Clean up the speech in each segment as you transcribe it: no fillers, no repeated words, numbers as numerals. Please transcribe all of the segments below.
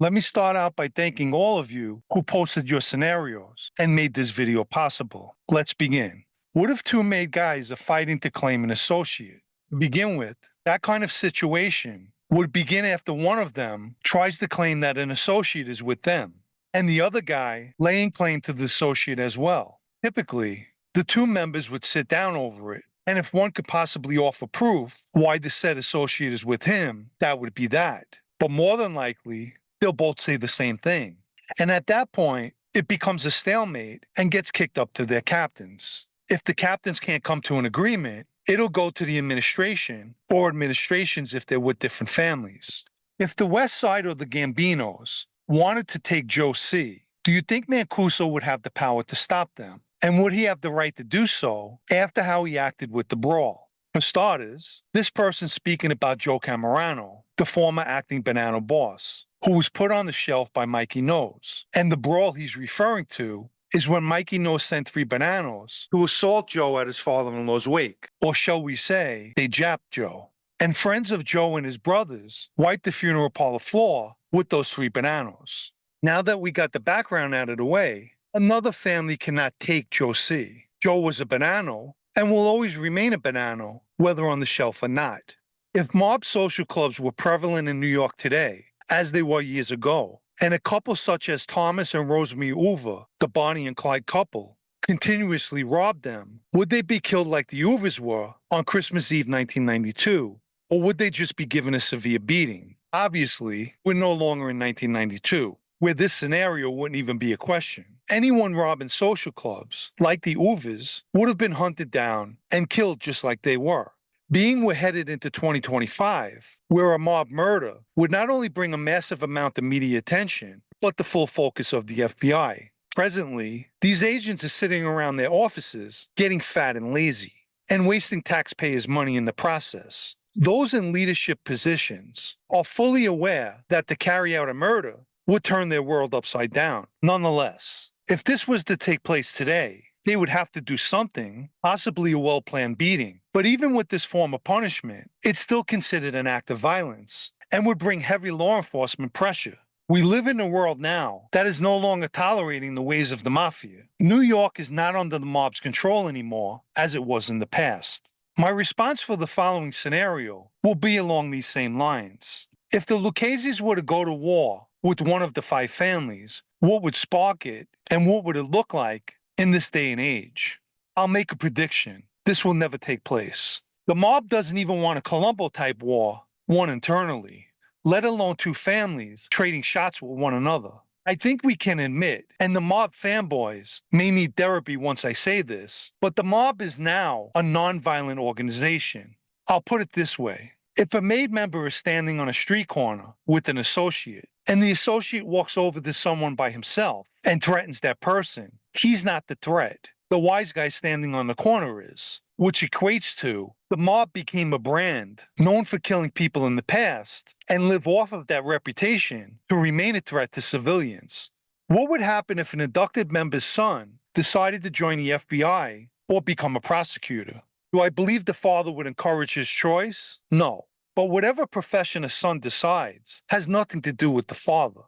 Let me start out by thanking all of you who posted your scenarios and made this video possible. Let's begin. What if two made guys are fighting to claim an associate? To begin with, that kind of situation would begin after one of them tries to claim that an associate is with them, and the other guy laying claim to the associate as well. Typically, the two members would sit down over it, and if one could possibly offer proof why the said associate is with him, that would be that. But more than likely, they'll both say the same thing. And at that point, it becomes a stalemate and gets kicked up to their captains. If the captains can't come to an agreement, it'll go to the administration or administrations if they're with different families. If the West Side or the Gambinos wanted to take Joe C., do you think Mancuso would have the power to stop them? And would he have the right to do so after how he acted with the brawl? For starters, this person's speaking about Joe Camarano, the former acting Banana boss, who was put on the shelf by Mikey Nose. And the brawl he's referring to is when Mikey Nose sent three Bananos to assault Joe at his father-in-law's wake. Or shall we say, they japped Joe. And friends of Joe and his brothers wiped the funeral parlor floor with those three Bananos. Now that we got the background out of the way, another family cannot take Joe C. Joe was a Banano and will always remain a Banano, whether on the shelf or not. If mob social clubs were prevalent in New York today, as they were years ago, and a couple such as Thomas and Rosemary Hoover, the Bonnie and Clyde couple, continuously robbed them, would they be killed like the Hoovers were on Christmas Eve 1992, or would they just be given a severe beating? Obviously, we're no longer in 1992, where this scenario wouldn't even be a question. Anyone robbing social clubs, like the Hoovers, would have been hunted down and killed just like they were. Being we're headed into 2025, where a mob murder would not only bring a massive amount of media attention, but the full focus of the FBI. Presently, these agents are sitting around their offices, getting fat and lazy, and wasting taxpayers' money in the process. Those in leadership positions are fully aware that to carry out a murder would turn their world upside down. Nonetheless, if this was to take place today, they would have to do something, possibly a well-planned beating. But even with this form of punishment, it's still considered an act of violence and would bring heavy law enforcement pressure. We live in a world now that is no longer tolerating the ways of the mafia. New York is not under the mob's control anymore, as it was in the past. My response for the following scenario will be along these same lines. If the Lucchese's were to go to war with one of the five families, what would spark it, and what would it look like in this day and age? I'll make a prediction. This will never take place. The mob doesn't even want a Colombo-type war, one internally, let alone two families trading shots with one another. I think we can admit, and the mob fanboys may need therapy once I say this, but the mob is now a nonviolent organization. I'll put it this way. If a made member is standing on a street corner with an associate, and the associate walks over to someone by himself and threatens that person, he's not the threat. The wise guy standing on the corner is, which equates to the mob became a brand known for killing people in the past and live off of that reputation to remain a threat to civilians. What would happen if an inducted member's son decided to join the FBI or become a prosecutor? Do I believe the father would encourage his choice? No. But whatever profession a son decides has nothing to do with the father.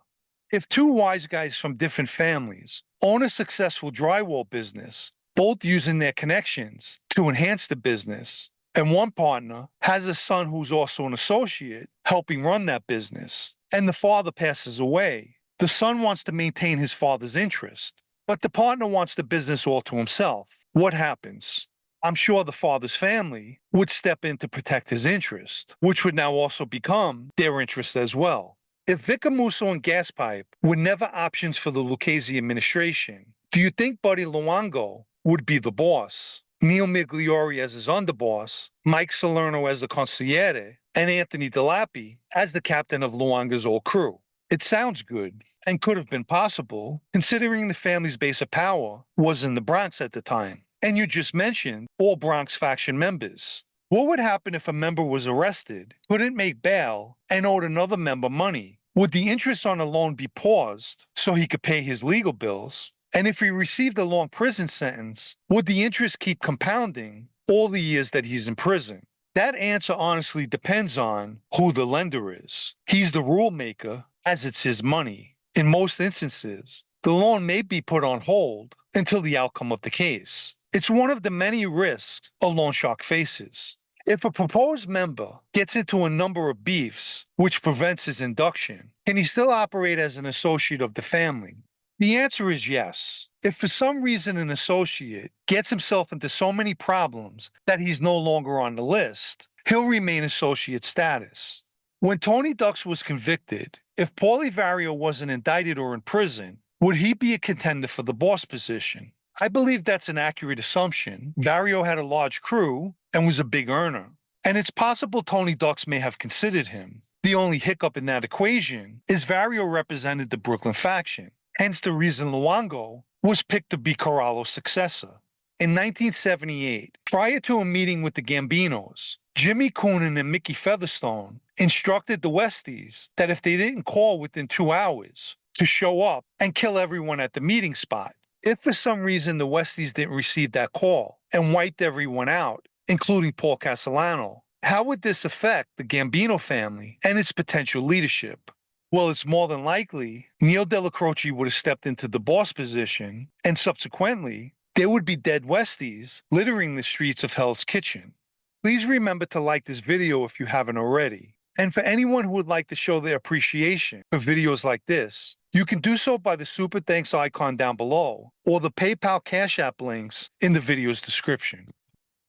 If two wise guys from different families own a successful drywall business, both using their connections to enhance the business, and one partner has a son who's also an associate helping run that business, and the father passes away, the son wants to maintain his father's interest, but the partner wants the business all to himself. What happens? I'm sure the father's family would step in to protect his interest, which would now also become their interest as well. If Vicamuso and Gaspipe were never options for the Lucchese administration, do you think Buddy Luongo would be the boss, Neil Migliori as his underboss, Mike Salerno as the consigliere, and Anthony DeLappy as the captain of Luongo's old crew? It sounds good and could have been possible, considering the family's base of power was in the Bronx at the time. And you just mentioned all Bronx faction members. What would happen if a member was arrested, couldn't make bail, and owed another member money? Would the interest on the loan be paused so he could pay his legal bills? And if he received a long prison sentence, would the interest keep compounding all the years that he's in prison? That answer honestly depends on who the lender is. He's the rule maker, as it's his money. In most instances, the loan may be put on hold until the outcome of the case. It's one of the many risks a loan shark faces. If a proposed member gets into a number of beefs which prevents his induction, can he still operate as an associate of the family? The answer is yes. If for some reason an associate gets himself into so many problems that he's no longer on the list, he'll remain associate status. When Tony Ducks was convicted, if Paulie Vario wasn't indicted or in prison, would he be a contender for the boss position? I believe that's an accurate assumption. Vario had a large crew and was a big earner, and it's possible Tony Ducks may have considered him. The only hiccup in that equation is Vario represented the Brooklyn faction, hence the reason Luongo was picked to be Corralo's successor. In 1978, prior to a meeting with the Gambinos, Jimmy Coonan and Mickey Featherstone instructed the Westies that if they didn't call within 2 hours, to show up and kill everyone at the meeting spot. If for some reason the Westies didn't receive that call and wiped everyone out, including Paul Castellano, how would this affect the Gambino family and its potential leadership? Well, it's more than likely Neil Della Croce would have stepped into the boss position, and subsequently, there would be dead Westies littering the streets of Hell's Kitchen. Please remember to like this video if you haven't already. And for anyone who would like to show their appreciation for videos like this, you can do so by the Super Thanks icon down below or the PayPal Cash App links in the video's description.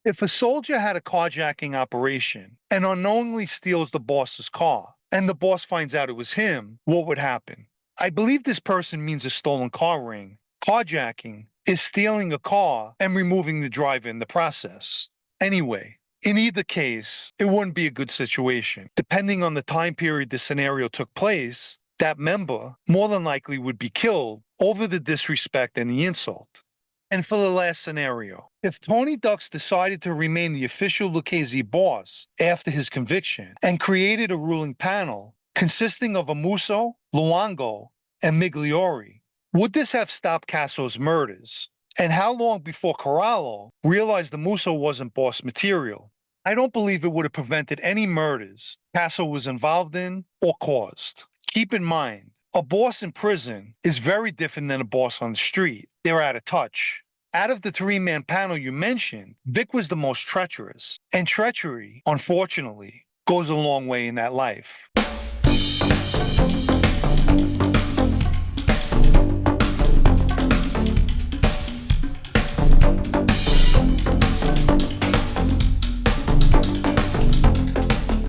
If a soldier had a carjacking operation and unknowingly steals the boss's car, and the boss finds out it was him, what would happen? I believe this person means a stolen car ring. Carjacking is stealing a car and removing the driver in the process. Anyway, in either case, it wouldn't be a good situation. Depending on the time period the scenario took place, that member more than likely would be killed over the disrespect and the insult. And for the last scenario, if Tony Ducks decided to remain the official Lucchese boss after his conviction and created a ruling panel consisting of Amuso, Luongo, and Migliori, would this have stopped Casso's murders? And how long before Corralo realized Amuso wasn't boss material? I don't believe it would have prevented any murders Casso was involved in or caused. Keep in mind, a boss in prison is very different than a boss on the street. They're out of touch. Out of the three-man panel you mentioned, Vic was the most treacherous, and treachery, unfortunately, goes a long way in that life.